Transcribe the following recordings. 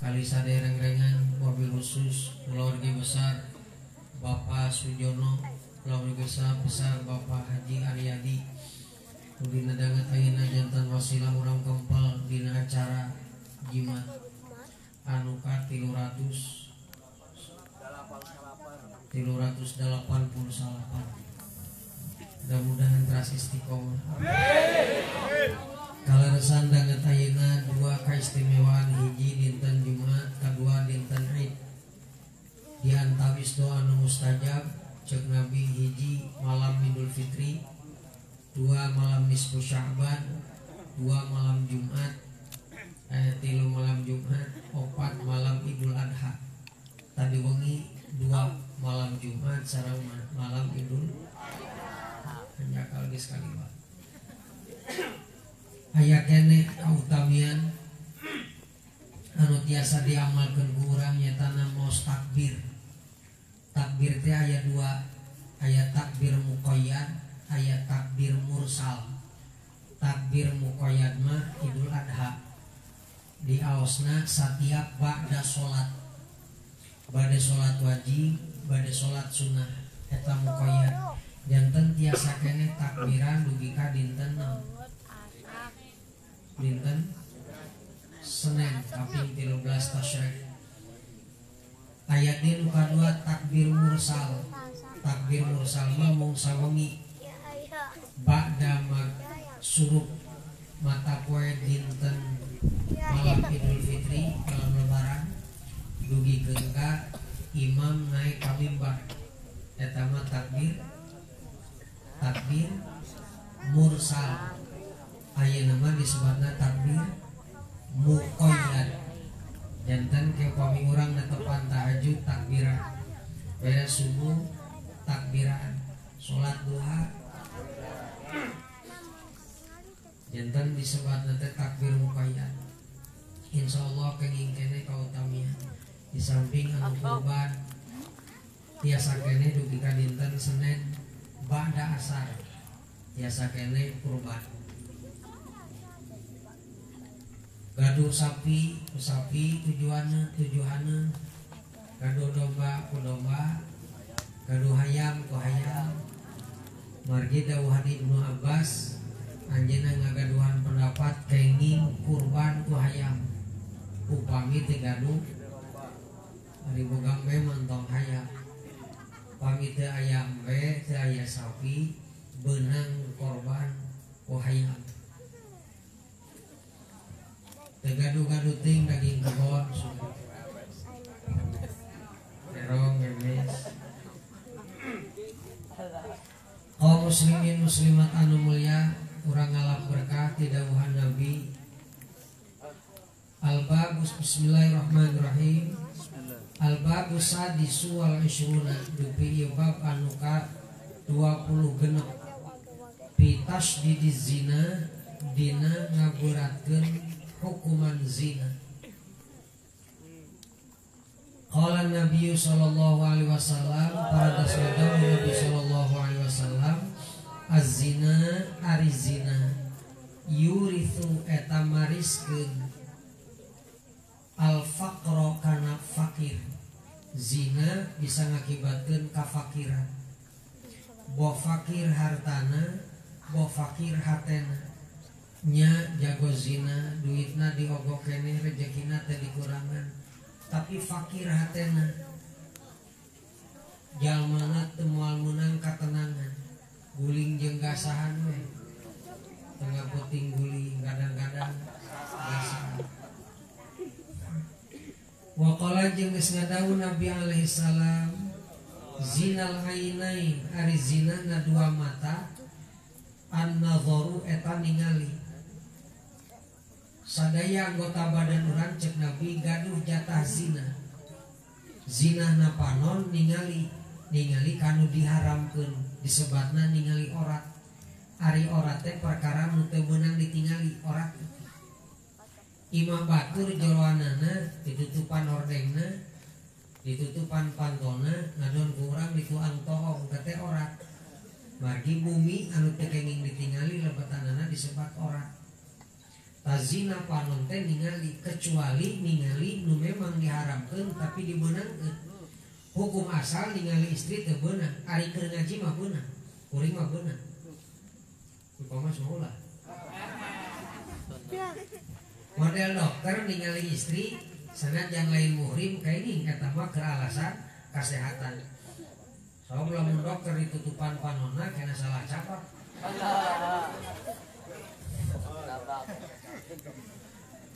kali sadereng-rengan wabil khusus keluarga besar Bapak Sujono, keluarga besar Bapak Haji Aryadi, dina danget ayeuna jantan wasilah urang kempel dina acara jimat anu ka 388. Mudah-mudahan teras istiqomah. Kalaresan danget ayeuna dua kaistimewaan, hiji dinten Jumat, kadua dinten Id. Di antawis doa anu mustajab cek Nabi, hiji malam Idul Fitri, dua malam nisfu Sya'ban, dua malam Jumat, tilu malam Jumat, opat malam Idul Adha. Tadi wengi dua malam Jumat sareng malam Idul hanya kali sekali Pak. Aya kene kautamian anu tiasa diamalkeun ku urang nyata maos takbir. Takbir teh aya dua, aya takbir muqayyad, aya takbir mursal. Takbir muqayyad mah Idul Adha. Di aosna satiap ba'da salat. Bade salat wajib, bade salat sunnah, eta muqayyad. Janten tiasa kene takbiran dugi ka dinten Senin kaping 13 Tasyrik. Ayat di nuka dua takbir mursal. Takbir mursal mah mung sawengi ba'da suruk mata poe dinten malam Idul Fitri, malam lebaran, dugi ka imam naik ka mimbar. Eta mah takbir mursal. Ayeuna mah disebutna takbir muqayyad. Janten ke upami urang netepan tahajud takbiran, beres subuh takbiran, salat duha janten disebutna teh takbir muqayyad. Insyaallah kenging kene kautamian. Di samping anu kurban tiasa kene dugi ka dinten Senin ba'da asar, tiasa kene kurban. Gaduh sapi tujuanna gaduh domba ku domba, gaduh hayam ku hayam. Margi dawuh Ibnu Abbas, anjeunna ngagaduhan pendapat kenging kurban ku hayam. Upami teh gaduh ari boga mbe mantong hayam. Upami teu aya mbe, teu aya sapi, beunang korban ku hayam. Tegadu-gadu ting daging kebon terong memes. Kaum muslimin muslimat anu mulia, urang ngalap berkah ti dawuhan Nabi. Al-Babus bismillahirrahmanirrahim. Al-Babus sadisu wal ishruna, dupi bab anu ka 20 genep. Pitas di zina dina ngaguratkeun hukuman zina. Qala Nabi sallallahu alaihi wasallam, para dasmadaw Nabi sallallahu alaihi wasallam, az-zina ari zina yurithu eta mariskeun al-faqra kana fakir. Zina bisa ngakibatkeun kafakiran. Bo fakir hartana, bo fakir hatena. Nya jago zina, duitna diogok kene, rezekina teh dikurangan, tapi fakir hatena. Jalmana teu moal meunang katenangan, guling jeung gasahan we. Tengah puting guling, kadang-kadang gasahan. Wa qala jeung geus ngadawuh Nabi alaihi salam, zinal ainain ari zinana dua mata, an-nadharu eta ningali. Sadaya anggota badan urang cek Nabi gaduh jatah zina. Zina na panon ningali kanu diharamkeun, disebatna ningali orat. Ari orat teh perkara nu teu beunang ditingali orat. Imah batur joroanana ditutupan hordengna, ditutupan pantona, ngadon ku urang dituang tohong teh orat. Margi bumi anu teu kenging ditingali lebetanana disebat orat. tazina panon teh ningali kecuali ningali nu memang diharamkeun tapi dibeunangkeun. Hukum asal ningali istri teu beunang, ari keur ngaji mah beunang, kuring mah beunang. Upama sekolah. Model dokter ningali istri sanajan lain muhrim kaini eta mah keur alasan kesehatan. Soalnya lamun dokter ditutupan panonna kena salah capak.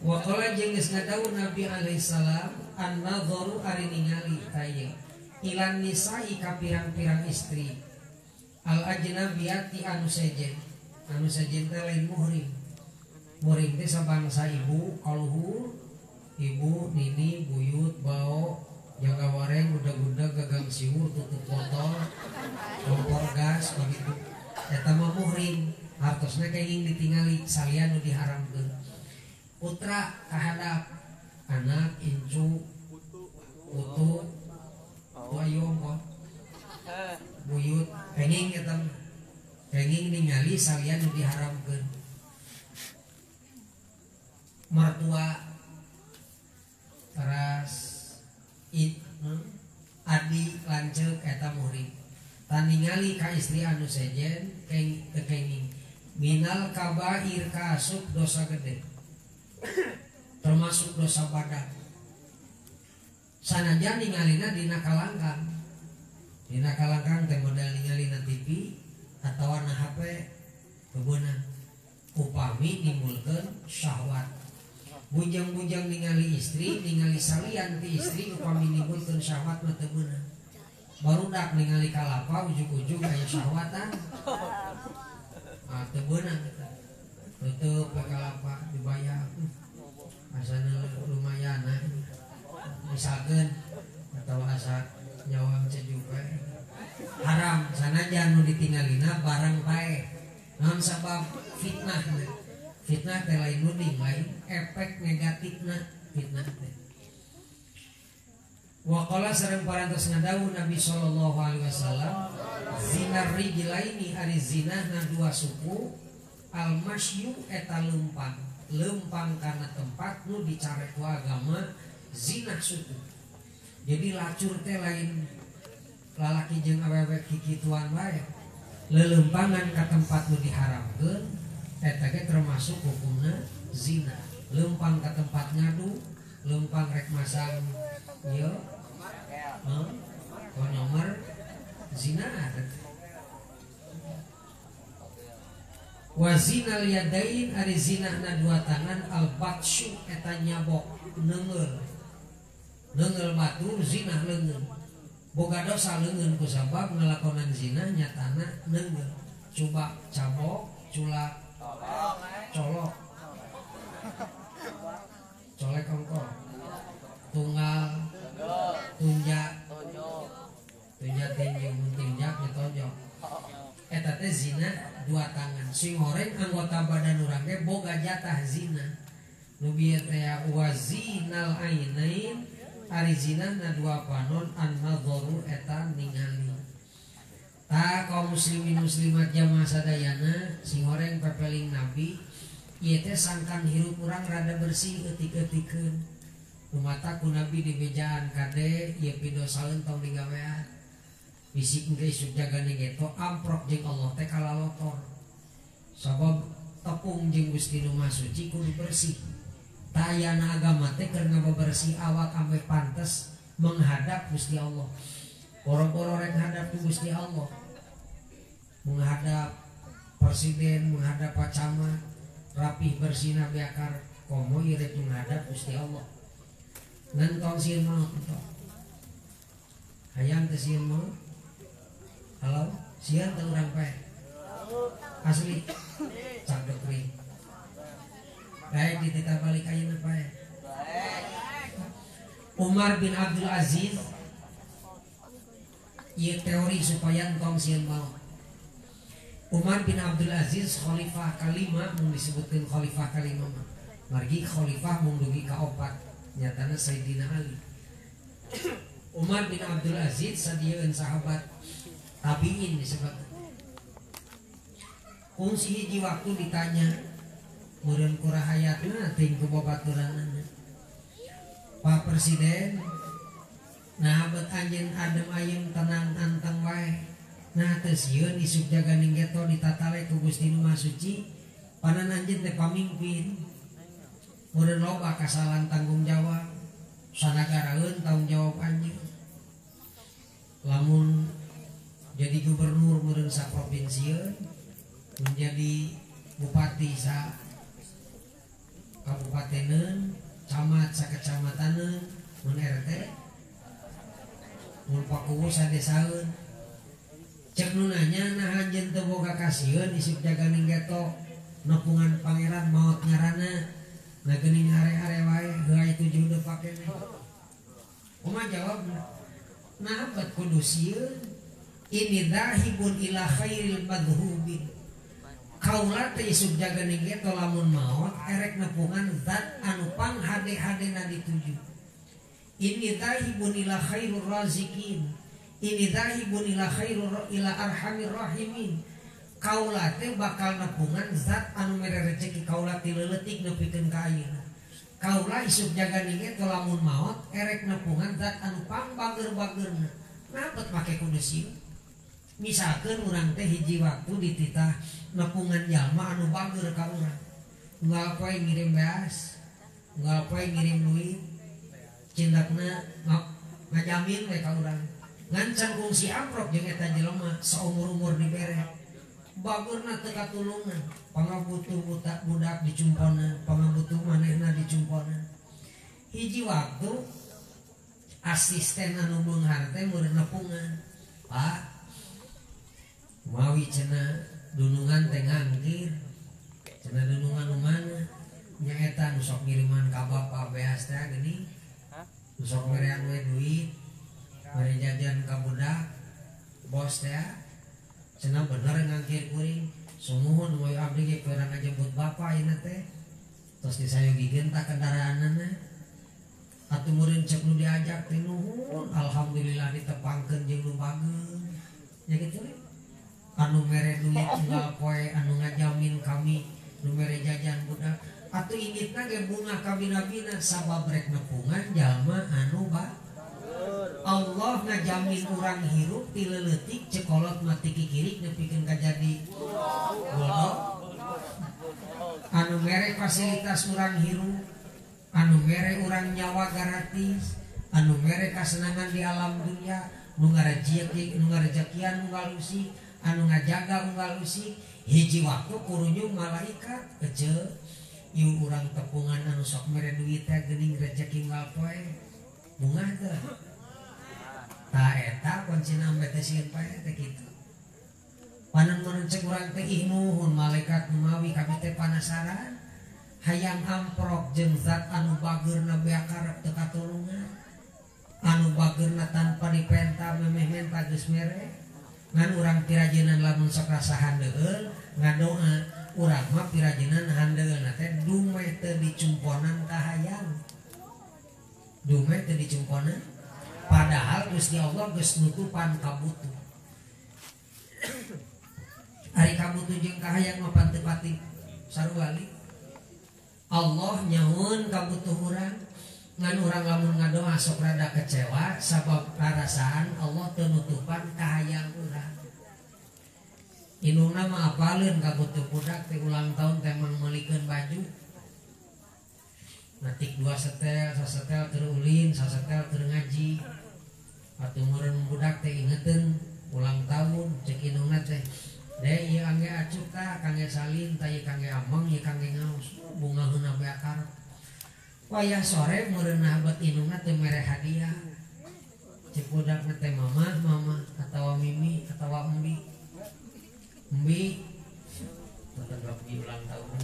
Wakala jeung geus ngadawu Nabi alaihi salam an-nadharu ari ningali tayeu ilan nisa'i ka pirang-pirang istri al ajnabiyati anu sejen teh lain muhrim. Muhrim teh sabangsa ibu, kaluhur, ibu, nini, buyut, bao, jaga wareng, budak-budak, gagang siwur, tutup botol, kompor gas, begitu. Eta mah muhrim, hartosna kenging ditingali salian nu diharamkeun. Putra kahadap anak incu putu ayung kok buyut kenging eta kenging ningali salian nu diharamkeun. Mertua teras adi lanceuk eta muhrim. Tan ningali ka istri anu sejen kenging minal kabair kasuk dosa gede. Termasuk dosa badan. Sanajan ningalina dina kalangkang. Dina kalangkang teh model ningalina TV atawa na HP kebeunang. Upami nimbulkeun syahwat. Bujang-bujang ningali istri, ningali salian ti istri upami nimbulkeun syahwat mah teu beunang. Barudak ningali kalapa ujug-ujug aya syahwatan. Ah teu beunang eta. Tutup ke kalapa dibayar. Asana lumayan misalkan atau asa nyawang cejuk haram sanajan nu ditinggalina barang bae naon sabab fitnah teh lain nuding lain efek negatifna fitnah teh. Wa qala sareng parantos ngadawu Nabi sallallahu alaihi wasallam zinar rijlaini ari zinahna dua suku al masyu eta lempang karena tempat nu dicari ku agama zina suku. Jadi lacur teh lain lalaki jeung awewe kikituan bae. Lelempangan ka tempat nu diharamkeun eta ge termasuk hukumna zina. Lempang ka tempat ngadu, lempang rek masang ieu nomor zina. Wa zinal yadain ari zinahna dua tangan al batsyu eta nyabok neungeul batur zinah leungeun boga dosa leungeun ku sabab ngalakonan zinah nyatana neungeul coba cabok culak colok colek ongkol tunggal tunjak tinjau muntinjak nyetonjok eta teh zina dua tangan. Sing horeng anggota badan urang ge boga jatah zina. Nu bieu teh wazinal ainain ari zinahna dua panon an-nadharu eta ningali. Ta kaum muslimin muslimat jamaah sadayana sing horeng pepeling Nabi ieu teh sangkan hirup urang rada bersih eutik-eutikeun. Rumata ku Nabi di bejaan kade ieu pidosaeun tong digawean. Bisik engke isuk jagane geto amprok jeung Allah teh kalalotor. Sabab tepung jeung Gusti Nu Maha Suci kudu bersih. Tayana agama teh keur ngabebersih awak ampe pantes menghadap Gusti Allah. Boro-boro rek hadap ku Gusti Allah. Menghadap presiden, menghadap Pak Camat, rapih bersihna beakar komo ieu rek menghadap Gusti Allah. Nentong sieun mah entok. Hayang teh sieun mah. Halo, sieun teh urang pae. Asli. Cak dokri. Baik dititah balik ayeuna pae. Umar bin Abdul Aziz ieu teori supaya engkong sieun mau. Umar bin Abdul Aziz khalifah kalima mung disebutkeun khalifah kalima mah. Margi khalifah mung dugi ka 4 nyatana Sayyidina Ali. Umar bin Abdul Aziz sadieun sahabat tabiin disebut. Kungsi hiji waktu ditanya meureun kurahayatna ting ku babaturanna Pak Presiden nah bet anjeun adem ayem tenang anteng wae nah teu sieun isuk jaga ninggeto ditatale ku Gusti Nu Maha Suci panan anjeun teh pamimpin meureun loba kasalahan tanggung jawab sanagaraeun tanggung jawab anjeun lamun jadi gubernur meureun sa provinsieun menjadi bupati sa kabupateneun camat sa kecamataneun mun RT mun pakuwu sa desaeun cek nu nanya nah anjeun teu boga kasieun isuk jaga ninggeto nepungan pangeran maot ngaranna nah geuning are-are wae heuai 7 deuk pakene kumaha jawabna nah bet kudu sieun ini dahibun ila khairil madhubin kaula teh isuk jaga ninggeto lamun maot erek nepungan zat anu panghade-hadena dituju ini dahibun ila khairur razikin ini dahibun ila ila arhamir rahimin kaula teh bakal nepungan zat anu mere rezeki kaula ti leuletik nepikeun ka ayeuna kaula isuk jaga ninggeto lamun maot erek nepungan zat anu pangbager-bagerna napet make kudu sieun misalkeun urang teh hiji waktu dititah nepungan jalma anu bager ka urang unggal poe ngirim beas unggal poe ngirim duit cindakna ngajamin we ka urang ngancan kungsi amprok jeung eta jelema saumur-umur dibere bageurna teu katulungan pangabutuh budak dicumponan pangabutuh manehna dicumponan hiji waktu asisten anu beunghar teh meureun nepungan Pak mawi cenah dunungan teh ngangkir cenah dunungan nu mana nya eta nu sok ngiriman ka bapa beas teh geuning nu sok merean we duit mere jajan ka budak bos teh cenah bener ngangkir kuring sumuhun moy abdi ge kurang ngajemput bapa ayeuna teh tos disayogikeun ta kendaraanna atuh meureun cek nu diajak teh nuhun alhamdulillah ditepangkeun jeung nu bageus nya kitu anu mere duit unggal poe anu ngajamin kami nu mere jajan budak atuh ingitna ge bunga kabina-bina sabab rek nepungan jalma anu Allah ngajamin urang hirup ti leuletik cekolot mati kikirik nepikeun ka jadi bodoh anu mere fasilitas urang hirup anu mere urang nyawa gratis anu mere kasenangan di alam dunia nu ngarejekian unggal usik anu ngajaga unggal usik hiji waktu kurunyung malaikat kece ieu urang tepungan anu sok mere duit teh geuning rezeki unggal poe bunga teh ta eta kuncina ambet teh sieun pae teh kitu panen mun cek urang teh ih nuhun malaikat mawi kami teh panasaran hayang amprok jeung zat anu bageurna bea karep teu katulungan anu bageurna tanpa dipenta memeh menta geus mere ngan urang pirajenan lamun sok rasa handeueul ngadoa urang mah pirajenan handeueulna teh dume teu dicumponan ka hayang dume teu dicumponan padahal Gusti Allah geus nutupan kabutuh ari kabutuh jeung ka hayang mah panteu pati sarua Allah nyaun kabutuh urang ngan urang lamun ngadoa sok rada kecewa sabab perasaan Allah teu nutupan ka hayang urang indungna mah apaleun kabutuh budak teh ulang tahun teh meulikeun baju natik 2 setel 3 setel keur ulin 1 setel keur ngaji atuh meureun budak teh ingeteun ulang tahun cek indungna teh deh ieu angge acuh tah kangge salin tah ieu kangge ameng ieu kangge ngaos bungaheuna bea karep wayah sore meureun habat indungna teu mere hadiah cek budakna teh mama atawa mimi atawa embi tetep di ulang tahun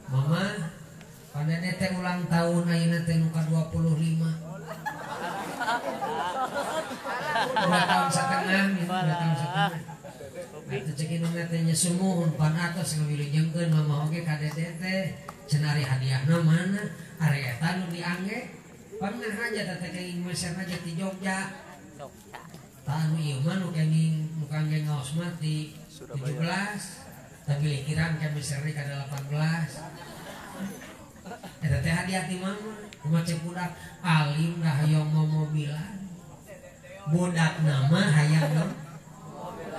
mama pandene teh ulang tahun ayeuna teh nu ka 25 tahun setengah itu cek indungna teh nya sumuhun pan atos ngawilujengkeun mama oge ka dede teh cenari hadiahna mana are eta nu diangge pernah aja teh kenging meser aja di Jogja tah anu ieu mah nu kenging ngaos mah di 17 tapi likiran kami seri kada 18 eta teh hati-hati mama kumaha cek budak alim dah hayang mau mobilan budak nama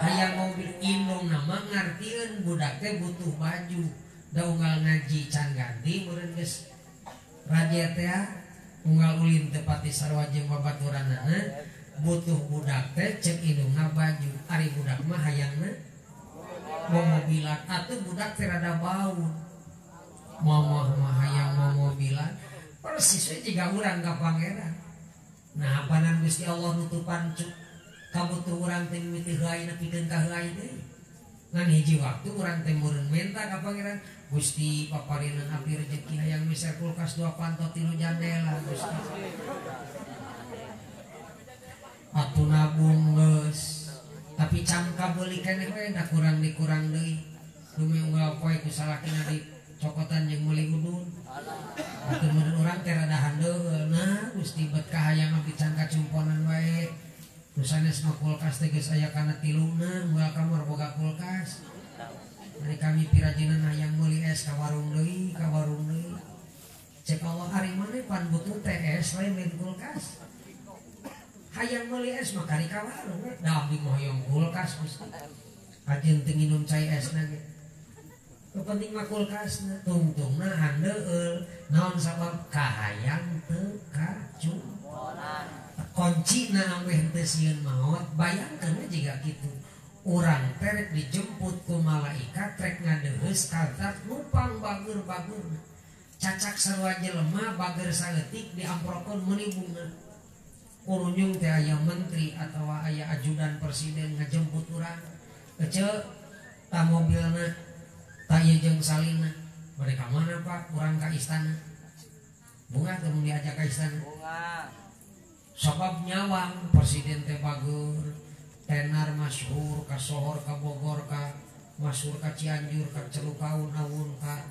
hayang mobil indung nama ngartieun budak teh butuh baju da unggal ngaji can ganti meureun geus raja teh unggal ulin teh pati sarua jeung babaturanna butuh budak teh cek indungna baju ari budak mah hayangna mau mobilan atuh budak teh rada bau mamah mah hayang mau mobilan persis we jiga urang ka pangeran nah apanan Gusti Allah nutupan kabutuh urang teh mimiti heula pikeun ka heula deui ngan hiji waktu urang teh meureun menta ka pangeran Gusti paparinna abdi rezeki hayang miser kulkas 2 pantot 3 jandela Gusti atuh nabung geus tapi cangka beuli keneh we da kurang dikurang deui demi unggal poe ku salakina di cokotan jeung meuli udun atuh mun urang teh rada handeul nah Gusti bet kahayang abdi can kacumponan wae terus sanes mah kulkas teh geus aya kana 3na moal kamar boga kulkas ari kami pirajinan hayang meuli es ka warung deui cek Allah ari maneh pan butuh teh es lain meuli kulkas hayang meuli es mah kari ka warung da abdi mah hoyong kulkas Gusti ajeun teu nginum cai esna ge penting mah kulkasna tungtungna handeul naon sabab kahayang teu kacumponan kuncina ameh teu sieun maot bayangkeun jiga kitu urang teh dijemput ku malaikat rek ngadeheus kaltat numpang bager-bagerna cacak sarua jelema bager saleutik diamprokeun meuni bunga urunjung teh aya menteri atawa aya ajudan presiden ngajemput urang ece ta mobilna tanya jeung salina mereka mana Pak kurang ka istana bunga teu diajak ka istana bunga sabab nyawang presiden teh bagur tenar masyhur ka Sohor ka Bogor ka masyhur ka Cianjur ka Celukaun awun ka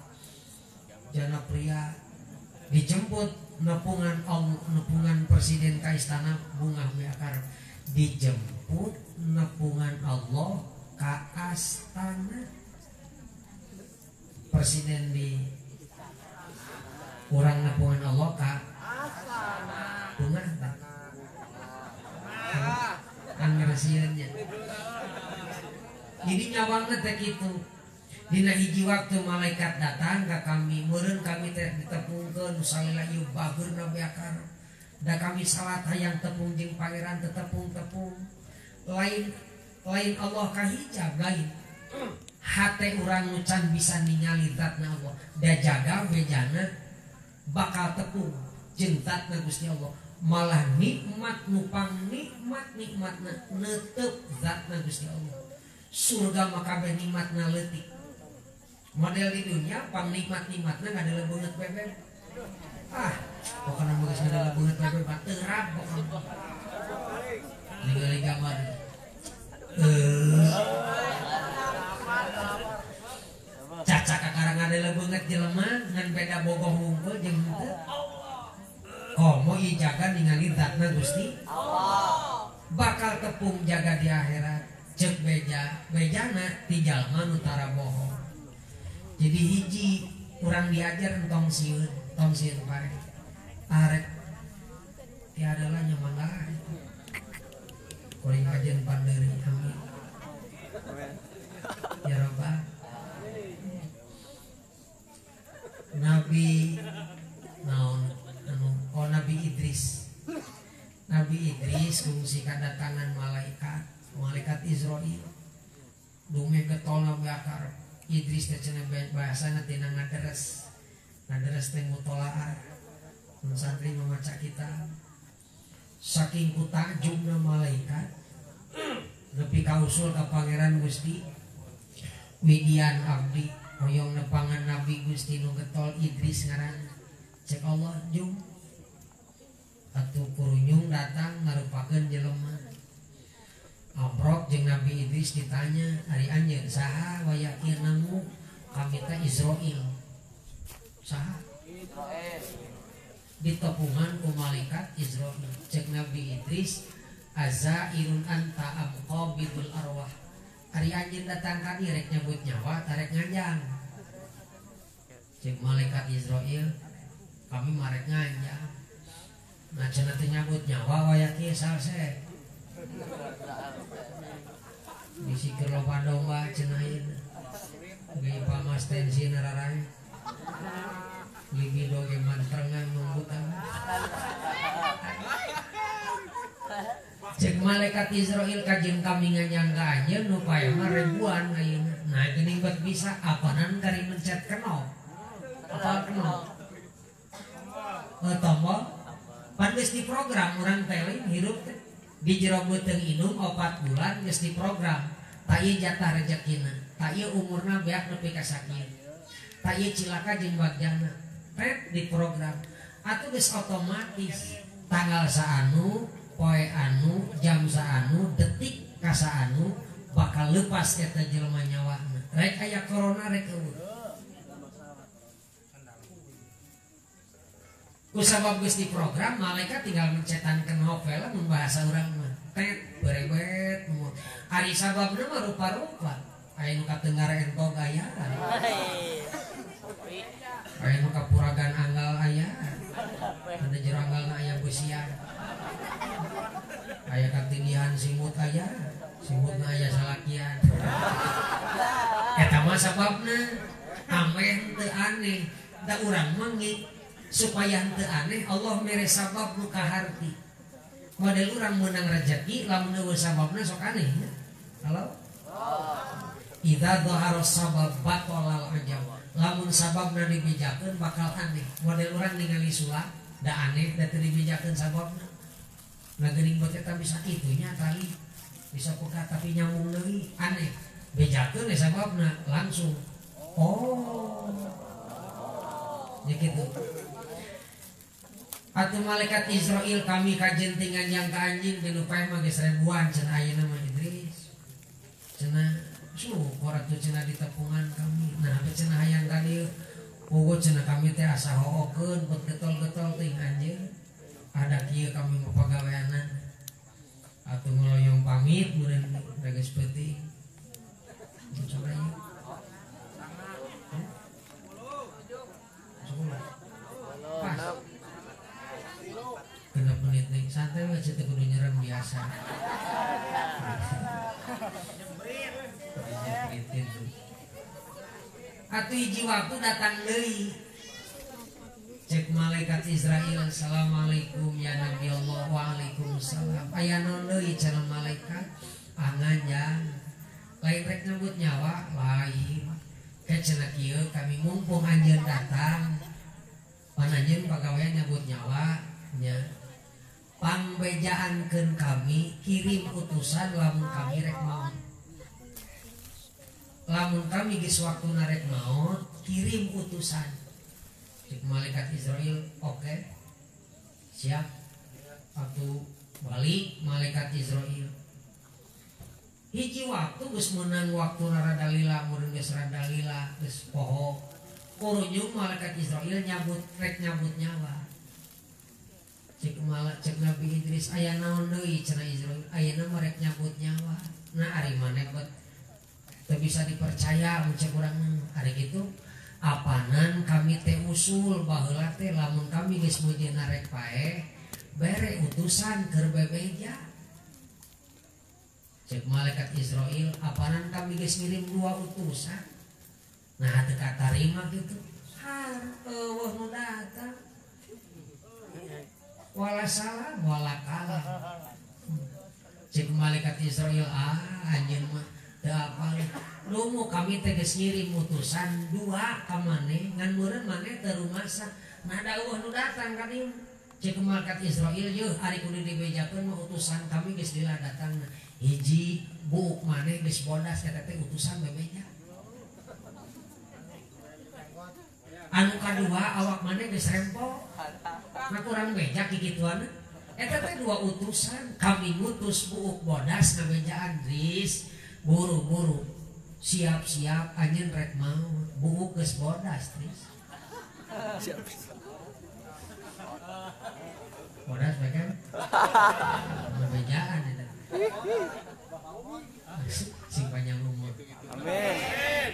Janapria dijemput nepungan presiden ka istana bunga meakar dijemput nepungan Allah ka astana presiden di urang nepungan Allah ka bunga tak anggrasieunnya jadi nyawangna teh kitu dina hiji waktu malaikat datang ka kami meureun kami teh ditepungkeun salila ieu bageurna beakar da kami salat hayang tepung jeung pangeran teu tepung-tepung lain Allah ka hijab lain hate urang nu can bisa ningali zatna Allah da jaga bejana bakal tepung jeung zatna Gusti Allah malah nikmat nupang nikmatna neuteup zatna Gusti Allah surga mah kabeh nikmatna leutik model di dunia pang nikmatna ngadele beungeut bebek pokona geus ngadele beungeut bebek bateurap pokona ningali gambar cacak kakarang adalah banget jelema ngan beda bogoh ngumpul jeung henteu komo ieu jaga ningali zatna Gusti Allah bakal tepung jaga di akhirat cek bejana ti jalma nu tara bohong jadi hiji urang diajar tong sieun pae arek tiada lah nyamangga kuring ajeun pandeuri amin ya Rabbal Nabi Nabi Idris kungsi kedatangan malaikat Israil dume getolna bakar Idris teh cenah bahasana tina ngaderes teh mutolaah santri memaca kitab saking kutakjubna malaikat nepi ka usul ka pangeran Gusti widian abdi hoyong nepangan Nabi Gusti nu getol Idris ngaranna cek Allah jum atuh kurunyung datang ngarupakeun jelema amprok jeung Nabi Idris ditanya ari anjeun saha wayakirna nu kami teh Israil saha Israil ditepungan ku malaikat Israil cek Nabi Idris azairun anta am qabidul arwah Ari anjeun datang ka dieu rek nyebut nyawa tarek nganjang. Cek malaikat Israel kami marek nganjang. Nah cenah teh nyabut nyawa waya kieu salse. Bisi keur loba domba cenah ieu. Ge pamas tensi nararai. Libido ge mantrengan nunggutan. Cek malaikat Israel kajen kami nganyangga aja nu paya mah ribuan ayeuna. Nah geuning bet bisa apanan kari mencet kenop. Apa kenop? Tombol. Pan geus diprogram urang teh hirup teh. Di jero beuteung inung 4 bulan geus diprogram. Ta ieu jatah rezekina. Ta ieu umurna beak nepi ka sakieu. Ta ieu cilaka jeung bagjana. Tet diprogram. Atuh geus otomatis tanggal saanu poe anu jam saanu detik ka saanu bakal lepas eta jelema nyawana rek aya corona rek eueuh kusabab geus diprogram malaikat tinggal mencetan ke novel mun bahasa urang mah tet berebet ari sababna mah rupa-rupa aya nu ka Tenggara entog aya aya nu ka Puragan Anggal aya ada jero anggalna aya beusian aya katindihan simut aya simutna aya salakian eta mah sababna ameh teu aneh da urang mengi supaya teu aneh Allah mere sabab nu kaharti model urang meunang rezeki lamun eueuh sababna sok aneh nya halo idza dhahara sabab batalal ajab lamun sababna dibejakeun bakal aneh model urang ningali sulap da aneh da teu dibejakeun sababna. Nah geuning bot eta bisa itunya tali bisa peka tapi nyambung deui aneh bejakeun we sababna langsung oh ya kitu atuh malaikat Israel kami kajentingan yang ka anjing tinu pae mah geus ribuan cenah ayeuna mah Idris cenah syukur atuh cenah di tepungan kami nah apa cenah hayang ka dieu puguh cenah kami teh asa hookeun bet getol-getol teuing anjeun ada kieu kami mau pagaweanan atuh ngeloyong pamit meureun da geus peuting coba ieu pas 6 menit nih santai we teu kudu nyerem biasa atuh hiji waktu datang deui cek malaikat Israel assalamualaikum ya Nabi Allah waalaikumsalam aya naon deui cenah malaikat anganjang lain rek nyebut nyawa lain ke cenah kieu kami mumpung anjeun datang pan anjeun pagawean nyebut nyawa nya pangbejaankeun kami kirim utusan lamun kami rek maot lamun kami geus waktuna rek maot kirim utusan cek malaikat Israel oke siap waktu balik malaikat Israel hiji waktu geus meunang waktu rada lila meureun geus rada lila geus poho kurunyung malaikat Israel nyabut rek nyabut nyawa cek Nabi Idris aya naon deui cenah Israel ayeuna mah rek nyabut nyawa nah ari maneh bet teu bisa dipercaya mun cek urang ari kitu apanan kami teh usul baheula teh lamun kami geus mujina rek pae bere utusan keur bebeja cek malaikat Israel apanan kami geus ngirim 2 utusan nah teu katarima kitu eueuh nu datang wala salam wala kalam cek malaikat Israel anjeun mah teu apal lumu kami teh geus ngirim utusan 2 ka maneh ngan meureun maneh teu rumasa nah dawuh nu datang ka dieu cek malaikat Israel yeuh ari kudu dibejakeun mah utusan kami geus lila datangna hiji buuk maneh geus bodas eta teh utusan bebeja anu kadua awak maneh geus rempok nah kurang beja kikituan eta teh 2 utusan kami ngutus buuk bodas ngabejaan Riz buru-buru siap-siap anjeun rek mau buuk geus bodas Riz siap bodas bae kan ngabejaan eta sing panjang umur. Amin.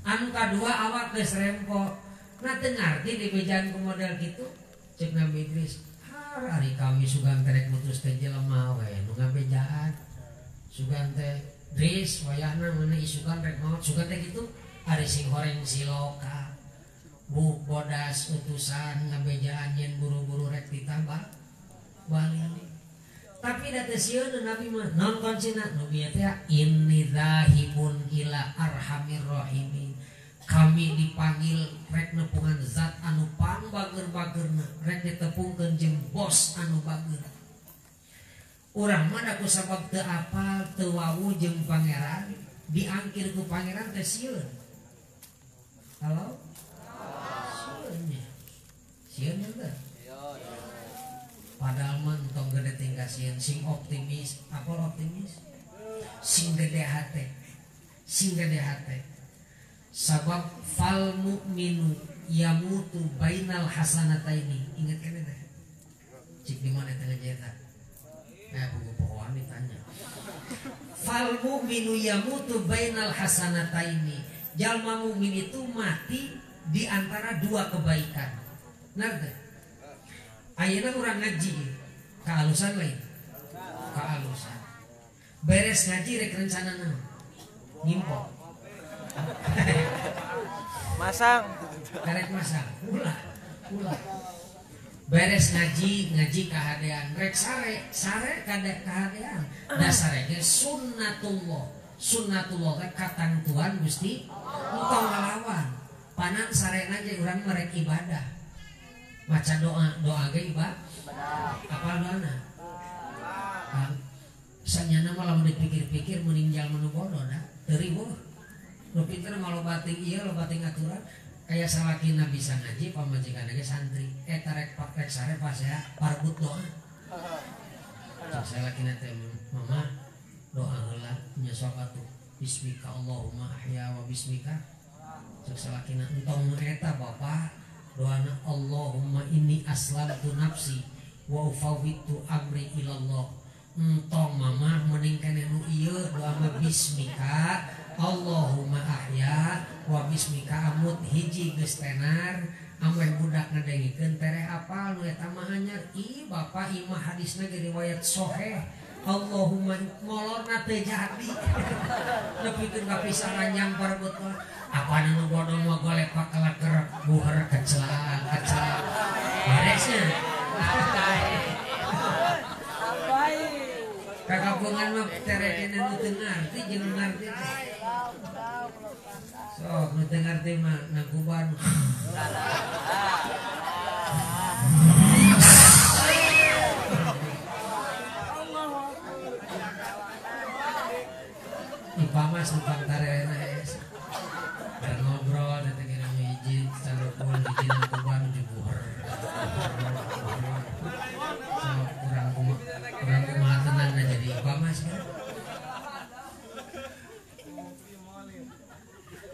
Anu kadua awak geus rempo. Nah teu ngarti di bejaan ku model kitu. Cek Nabi Idris, hari kami sugan terek mutus teh jelema we nu ngabejaan. Sugan teh Dris wayahna meuneu isukan rek maot sugan teh kitu ari sing horeng siloka. Bu bodas utusan ngabejaan yen buru-buru rek ditambah balik. Tapi da teh sieun Nabi mah nonton cenah nu bieu teh inni dzahibun ila arhamir rahimin. Kami dipanggil rek nepungan zat anu pangbager-bagerna rek ditepungkeun jeung bos anu bager. Urang mah da ku sabab teu apal teu wawuh jeung pangeran diangkir ku pangeran teh sieun. Halo? Sieun teh. Padahal mah entong gede tinggal sieun sing optimis, apa optimis? Sing gede hate. Sing gede hate. Sabab fal mu'minu yamutu bainal hasanataini. Ingat kan itu? Cik di mana tengah jeta? Buku pohon ditanya. Fal mu'minu yamutu bainal hasanataini. Jalma mukmin itu mati di antara dua kebaikan. Ngerti? Ayeuna urang ngaji kehalusan lain. Kehalusan. Beres ngaji rek rencana naon? Ngimpok. Masang. Karek masang. Ulah. Beres ngaji kahadean. Rek sare kahadean. Dasare ge sunnatullah teh katantuan Gusti engkau ngalawan. Panan sarena ge urang merek ibadah. Maca doa ge ibadah. Apa doana? Sanyana mah lamun dipikir-pikir mending jalma nu bodoh dah. Teu riweuh. Nu pinter mah lo bating ieu lo bating aturan. Aya salakina bisa ngaji pamajikan ge santri. Eta rek sare pas ya parbut doa. Salakina teh mama doa heula nya sholatu. Bismika Allahumma ahya wa bismika. Salakina entong eta Bapak doana Allahumma inni aslamtu nafsi wa ufawwitu amri ilallah. Entong mama mending kana nu ieu doa mah bismika Allahumma ahya wa bismika amut hiji geus tenar ameh budak ngadengikeun tere apal nu eta mah anyar. Ih Bapak ieu mah hadisna ge riwayat sahih. Allahumma molorna teu jadi. Nepikeun ka pisan ranjang parbut apa nu bodoh mah golek pakalaker buher kecelaan. Beresnya. Kakapungan mah tereken nu teu ngarti jeung ngarti. Sok nu teu ngarti mah nakuban. Ipamas numpang tarena es. Dan ngobrol dan tengah ngijin salukul hiji nakuban jubuher. Kurang kumaha tenang na jadi ipamas kan.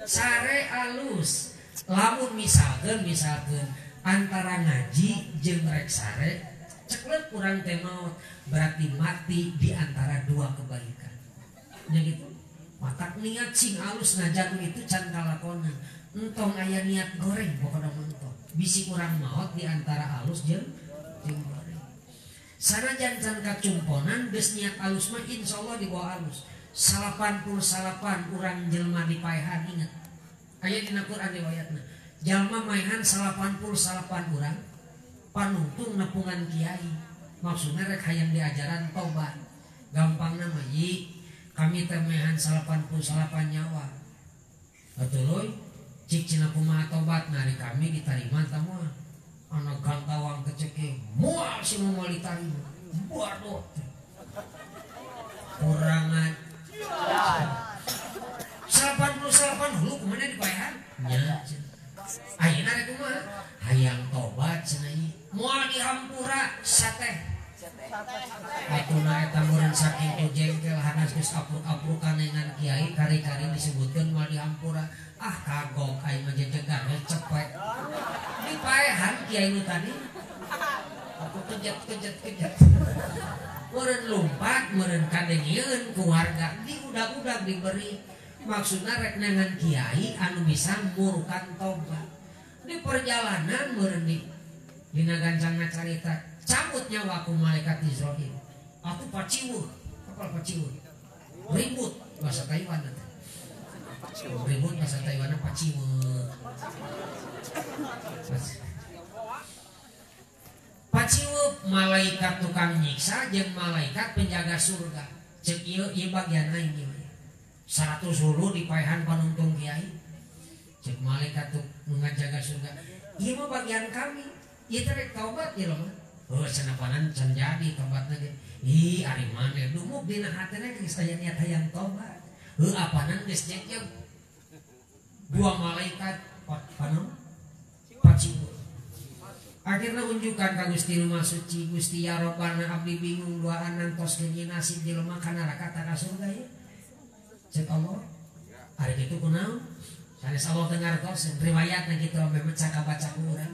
Sare alus lamun misalkeun antara ngaji jeung rek sare ceklet kurang teh maot berarti mati di antara dua kebaikan. Nya gitu. Matak niat sing alus najan itu can kalakonan. Entong aya niat goreng pokona mentok. Bisi kurang maot di antara alus jeung goreng. Sanajan can kacumponan geus niat alus mah insyaallah di bawah alus. 88 urang jelema dipaehan inget. Aya dina Quran riwayatna. Jalma maehan 88 urang panungtung nepungan kiai. Maksudna rek hayang diajaran tobat. Gampangna mah kami teh maehan 88 nyawa. Atuh cik cenah kumaha tobat nari kami ditarima tah moal. Ana gantawang keceke moal si moal ditarima. Bodoh. Kurangan 88 hulu kemana dipaehan? Nya. Ayeuna rek kumaha? Hayang tobat cenah ieu. Moal dihampura sateh. Atuna eta murid saking jengkel hanas geus apruk-aprukan dengan kiai kari-kari disebutkeun moal dihampura. Ah kagok aing mah jejegan we cepet. Dipaehan kiai nu tadi. Aku kejat. meureun lumpat meureun kadengieun keluarga di udag-udag diberi maksudna rek nangan kiai anu bisa murukan tobat di perjalanan meureun dina gancangna carita cabut nyawa ku malaikat Israil atuh paciweuh kapal paciweuh ribut bahasa Taiwan teh ribut bahasa Taiwan paciweuh paciweuh malaikat tukang nyiksa jeung malaikat penjaga surga ceuk ieu bagian lain ieu 100 hulu dipaehan panuntung kiai ceuk malaikat tuh ngajaga surga ieu mah bagian kami ieu teh rek taubat ieu mah oh sanapanan can jadi tobatna ge ih ari maneh dumuk dina hatena geus aya niat hayang tobat heuh apanan geus jeung dua malaikat panon paciweuh akhirnya unjukkan ka Gusti Nu Maha Suci Gusti ya Robbana abdi bingung duaan nantoskeun ieu nasib jelema ka neraka ta ka surga ya cek Allah ari kitu kunaon sanes Allah teu ngartos riwayatna kitu ame baca ku urang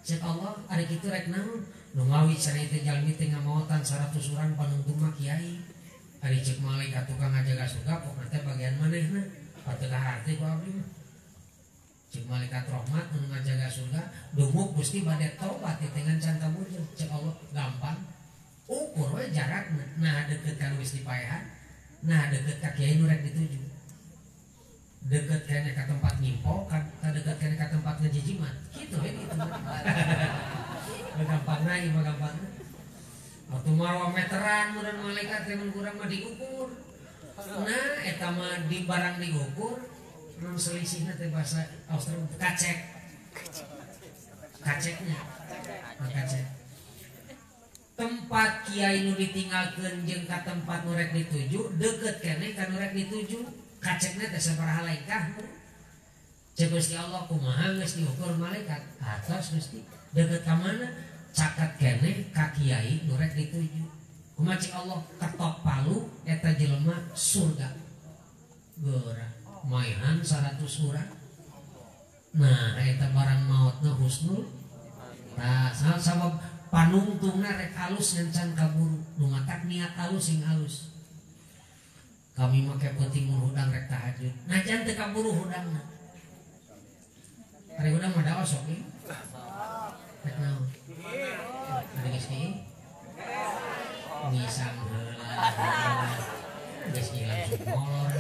cek Allah ari kitu rek naon nu ngawi cenah teh jalmi teh ngamaotan 100 urang panungtung mah kiai ari cek malaikat tukang ngajaga surga pokna teh bagian manehna atuh harti ku abdi mah cek malaikat rahmat anu ngajaga surga dumuk Gusti bade tobat dengan can kabujur cek Allah gampang ukur we jarakna nah deukeut ka Gusti paehan nah deukeut ka kiai nu rek dituju deukeut kana ka tempat ngimpo ka deukeut kana ka tempat ngajijiman kitu we itu gampangna ieu mah gampangna atuh marwa meteran mudah malaikat teh mun kurang mah diukur nah eta mah di barang diukur non selisihnya teh bahasa Australia kaceknya tempat kiai nu ditinggalkeun jeung ka tempat nu rek dituju deukeut keneh ka nu rek dituju kacekna teh sabaraha laikah ceuk Gusti Allah kumaha geus diukur malaikat atos Gusti deukeut ka mana caket keneh ka kiai nu rek dituju kumaha cik Allah ketok palu eta jelema surga geura maihan 100 urang nah eta barang mautna husnul nah sabab panungtungna rek halus ngan kaburu nu matak niat halus sing halus kami make penting hudang rek tahajud najan teu kaburu hudangna ari hudang mah daos sok ieu rek naon ari geus ieu ngisang heula geus ilang sumolor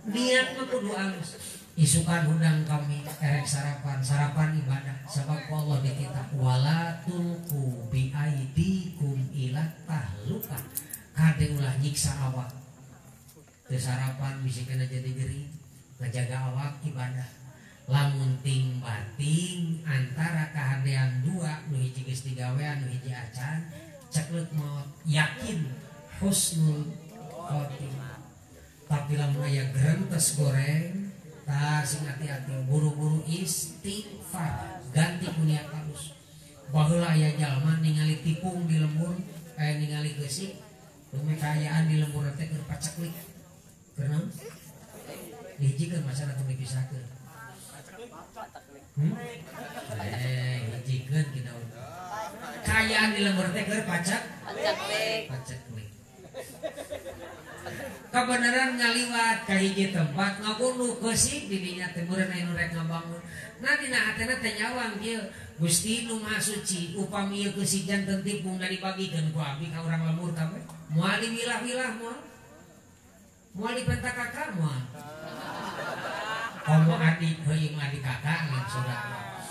niat mah kudu alus isukan hudang kami erek sarapan ibadah sabab Allah dititah wala tulqu bi aidikum ila tahluka kade ulah nyiksa awak teu sarapan bisikeun jadi gering ngajaga awak ibadah lamun ting bating antara kahadean dua nu hiji geus digawean nu hiji acan ceklek maot yakin husnul khotimah tapi lamun aya gerentes goreng tah sing hati-hati buru-buru istighfar ganti ku niat halus baheula aya jalma ningali tipung di lembur aya ningali geusik dume kaayaan di lembur teh keur paceklik keur naon dihijikeun masalah teu dipisahkeun hijikeun kidaun kaayaan di lembur teh keur paceklik kebenaran ngaliwat ka hiji tempat ngabunuh geusik di dinya teh meureun anu rek ngabangun nah dina hatena teh nyawang kieu Gusti Nu Maha Suci upami ieu geusik janten tipung da dibagikeun ku abdi ka urang lemur kabeh moal diwilah-wilah moal dipentakaka moal komo adik heuing adik kakak lain saudara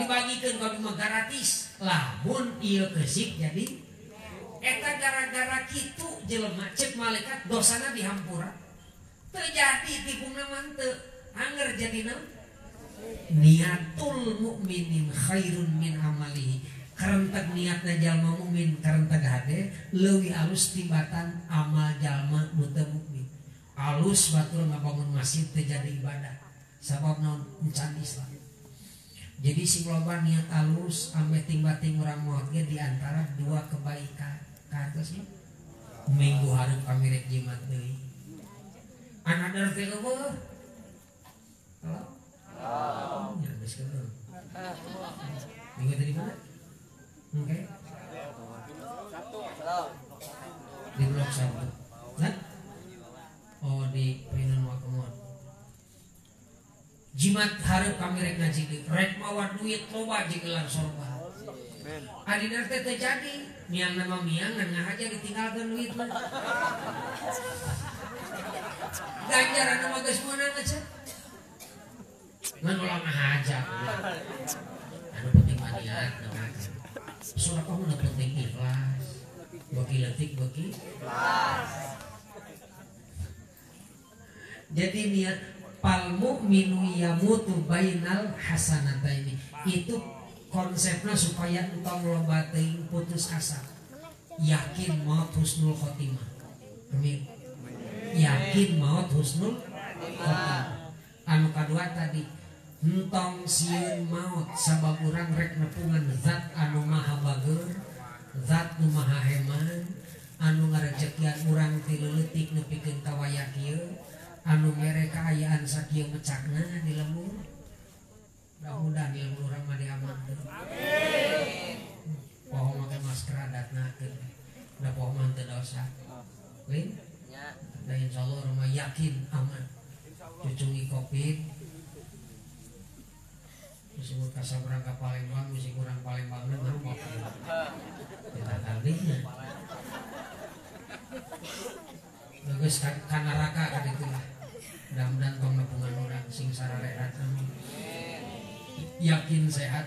dibagikeun ku abdi mah gratis lamun ieu geusik jadi eta gara-gara kitu jelema cek malaikat dosana dihampura terjadi tipungna mah teu anger jadina niatul mukminin khairun min amalihi karenteg niatna jalma mukmin karenteg hade leuwih alus tibatan amal jalma nu teu mukmin alus batur ngabangun masjid teh jadi ibadah sabab naon encan Islam jadi sing loba niat alus ame ting-bating urang maot ge di antara dua kebaikan katos minggu hareup kami rek jimat deui anadar teh eueuh ya geus keueuh minggu tadi mana Oke. Di blok 1. Nah? Oh di Pinun Wakamon. Jimat hareup kami rek ngaji deui. Rek mawa duit loba jigelar sorba. Adina teh terjadi, miang nama miang ngan ngahaja ditinggalkeun duit mah. Ganjaran nama geus meunang aja. Ngan ulah ngahaja. Anu penting mah niat nama. Surah kamu nu penting ikhlas. Bagi letik bagi ikhlas. Jadi niat pal mu'minu yamutu bainal hasanataini. Itu konsepnya supaya engkau loba teuing putus asa. Yakin maut husnul khotimah. Amin. Yakin maut husnul khotimah. Anu kadua tadi entong sieun maut sabab urang rek nepungan zat anu maha bageur, zat nu maha heman, anu ngarejekian urang ti leuletik nepikeun ka wayah kieu, anu mere kaayaan sakieu mecakna di lembur. Mudah-mudahan ilmu urang mah diamankeun. Amin. Poho make masker adatnakeun. Da poho mah teu dosa. Win? Nya. Da insyaallah urang mah yakin aman. Cucungi Covid. Disebut kasabrang ka Palembang, misi kurang Palembang mah mah. Kita kalinya. Geus ka neraka ka ditu lah. Mudah-mudahan tong nepungan urang sing sararea amin. Yakin sehat.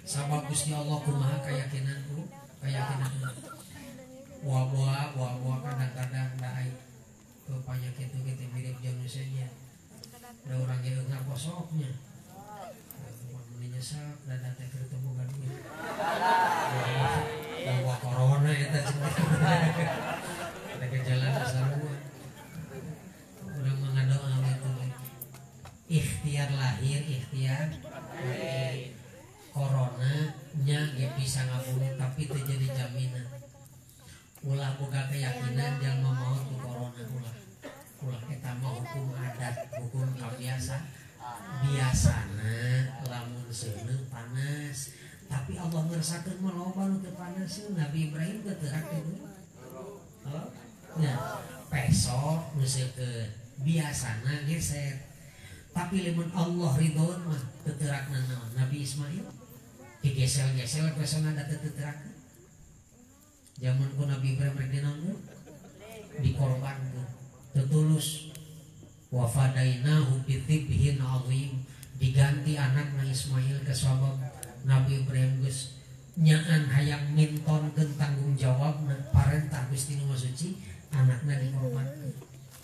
Sabab Gusti Allah kumaha keyakinanku, keyakinanku. Buah-buah kadang-kadang da aya penyakit itu kita mirip manusia. Da urang ge eungna posoknya. Mun nyesal dada teh keur teu boga duit. Bawa corona eta cenah. Ada gejala sarua. Urang mangadoa gitu. Ikhtiar lahir, ikhtiar corona nya ge bisa ngabunuh tapi teu jadi jaminan. Ulah boga keyakinan jalma maut ku corona ulah eta mah hukum adat, hukum kabiasa. Biasana lamun seuneu panas, tapi Allah ngersakakeun mah loba nu teu panas. Nabi Ibrahim teu teurak kitu. Halo? Nya peso ngeusekeun biasana geser. Tapi lamun Allah ridhoan mah teu teurakna naon. Nabi Ismail digesel-gesel pesona da teu teurakna. Zaman ku Nabi Ibrahim rek dinaon dikorbankeun. Teu tulus. Wa fadainahu bi dzibhin azim. Diganti anakna Ismail ke sabab Nabi Ibrahim geus nyaan hayang mintonkeun tanggung jawabna parentah Gusti Nu Maha Suci, anakna dikorbankeun.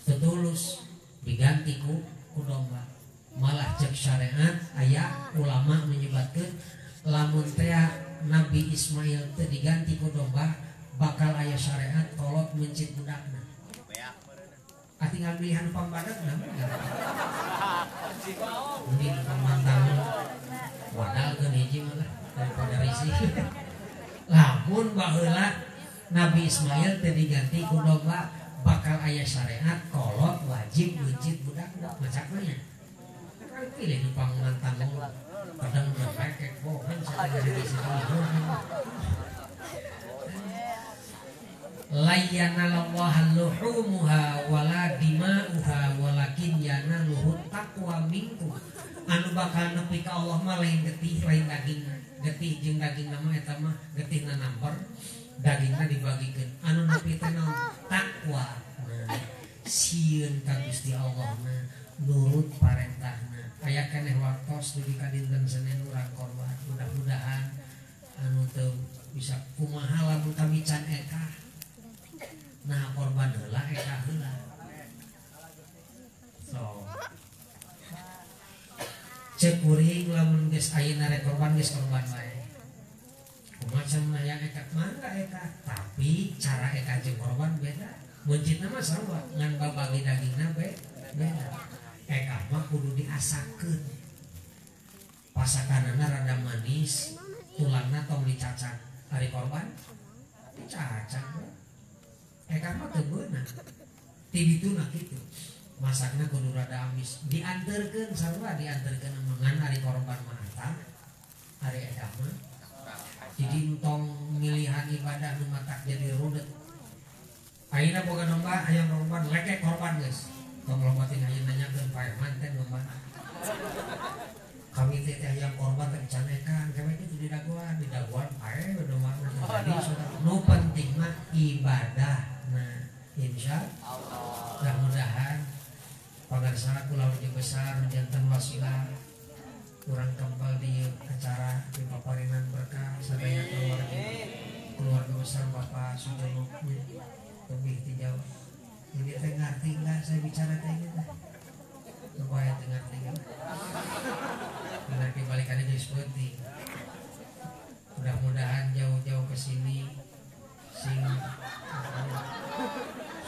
Teu tulus diganti ku domba. Malah cek syariat aya ulama menyebutkan lamun teh Nabi Ismail teu diganti ku domba bakal aya syariat kolot mencit budakna. Tinggal pilihan pambadak namun mungkin pemantang wadal ke hiji malah daripada risih. Lamun baheula Nabi Ismail teu diganti ku domba bakal aya syariat kolot wajib mencit budakna macakna nya. Pilih di pangantang kadang berpekek bohong saya dari situ. Layyanallaha luhumuha wala dima'uha walakin yanaluhu taqwa minkum. Anu bakal nepi ka Allah mah lain getih lain daging. Getih jeung daging nama eta mah getihna namper, dagingna dibagikeun. Anu nepi teh naon? Taqwa. Nah, sieun ka Gusti Allah na nurut parentahna. Aya keneh waktos dugi ka dinten Senin urang korban. Mudah-mudahan anu teu bisa kumaha lamun kami can eka. Nah korban heula eka heula. So cek kuring lamun geus ayeuna rek korban geus korban bae. Macam yang eka mangga eka, tapi cara eka jeung korban beda. Muncitna mah sarua ngan babagi dagingna beda. Eka mah kudu diasakeun. Pasakanana rada manis, tulangna tong dicacak. Ari korban dicacak. Eka mah teu beunang. Ti dituna kitu. Masakna kudu rada amis. Dianterkeun sarua dianterkeun ngan ari korban mah eta. Ari eka mah jadi entong milihan ibadah nu matak jadi rudet. Ayeuna boga domba hayang lomba lekek korban geus. Tong lombatin hayang nanyakeun pae manten lomba. Kami teh hayang korban teh dicanekan, kami itu di daguan pae domba jadi nu penting mah ibadah. Nah, insyaallah mudah-mudahan pangarsana kula jeung besar janten wasilah kurang kempal di acara di paparinan berkah sadaya keluarga besar Bapak Sujono lebih di Jawa. Jadi teh ngerti nggak saya bicara kayak gitu? Supaya teh ngerti nggak? Nanti balikannya jadi seperti. Mudah-mudahan jauh-jauh ke sini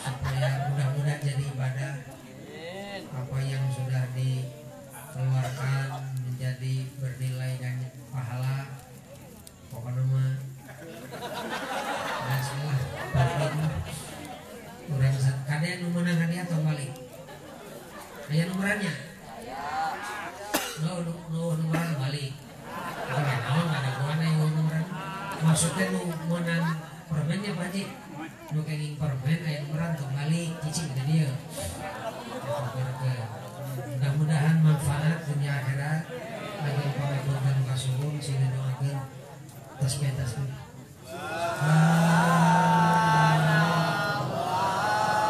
supaya mudah-mudahan jadi ibadah apa yang sudah dikeluarkan menjadi bernilai dan pahala. Pokoknya mah dan semua kurang kadang nu menang hadiah atau balik aya numerannya numeran balik atau naon ada kuana yang numeran maksudnya nu menang permennya Pak Haji nu kenging permen aya numeran kembali cicing ke dia. Mudah-mudahan manfaat dunia akhirat. Lagi pamit dan kasuhun sini doakeun tasbih